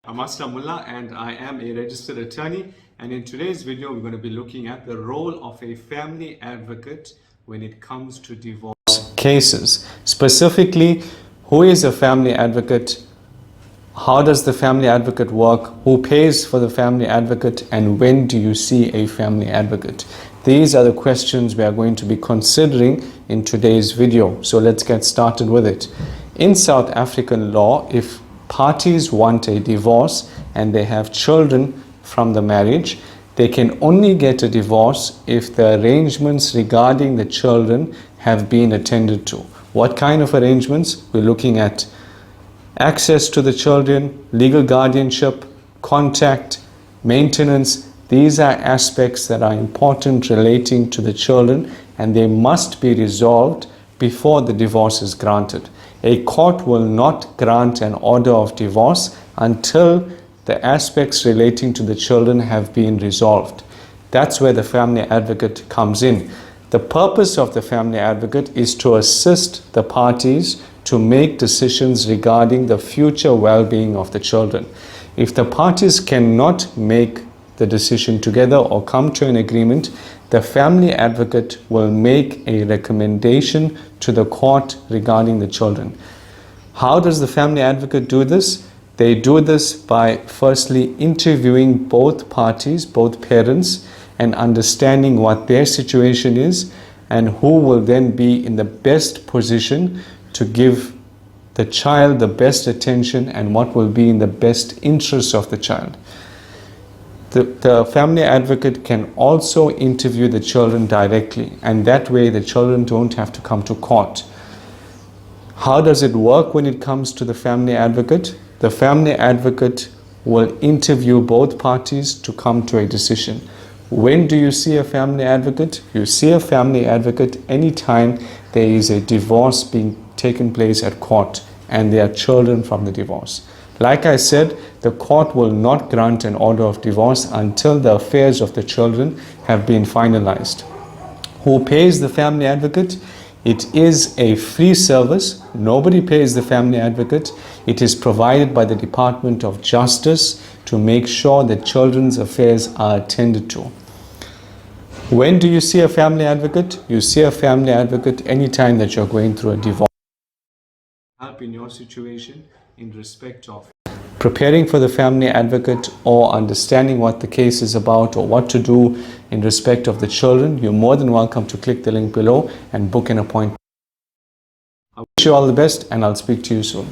I'm Aslam Moolla and I am a registered attorney, and in today's video we're going to be looking at the role of a family advocate when it comes to divorce cases. Specifically, who is a family advocate? How does the family advocate work? Who pays for the family advocate? And when do you see a family advocate? These are the questions we are going to be considering in today's video. So let's get started with it. In South African law, if parties want a divorce and they have children from the marriage, they can only get a divorce if the arrangements regarding the children have been attended to. What kind of arrangements? We're looking at access to the children, legal guardianship, contact, maintenance. These are aspects that are important relating to the children, and they must be resolved before the divorce is granted. A court will not grant an order of divorce until the aspects relating to the children have been resolved. That's where the family advocate comes in. The purpose of the family advocate is to assist the parties to make decisions regarding the future well-being of the children. If the parties cannot make the decision together or come to an agreement, the family advocate will make a recommendation to the court regarding the children. How does the family advocate do this? They do this by firstly interviewing both parties, both parents, and understanding what their situation is and who will then be in the best position to give the child the best attention and what will be in the best interest of the child. The family advocate can also interview the children directly, and that way the children don't have to come to court. How does it work when it comes to the family advocate? The family advocate will interview both parties to come to a decision. When do you see a family advocate? You see a family advocate anytime there is a divorce being taken place at court and there are children from the divorce. Like I said, the court will not grant an order of divorce until the affairs of the children have been finalized. Who pays the family advocate? It is a free service. Nobody pays the family advocate. It is provided by the Department of Justice to make sure that children's affairs are attended to. When do you see a family advocate? You see a family advocate anytime that you're going through a divorce. Help in your situation in respect of preparing for the family advocate or understanding what the case is about or what to do in respect of the children, you're more than welcome to click the link below and book an appointment. I wish you all the best, and I'll speak to you soon.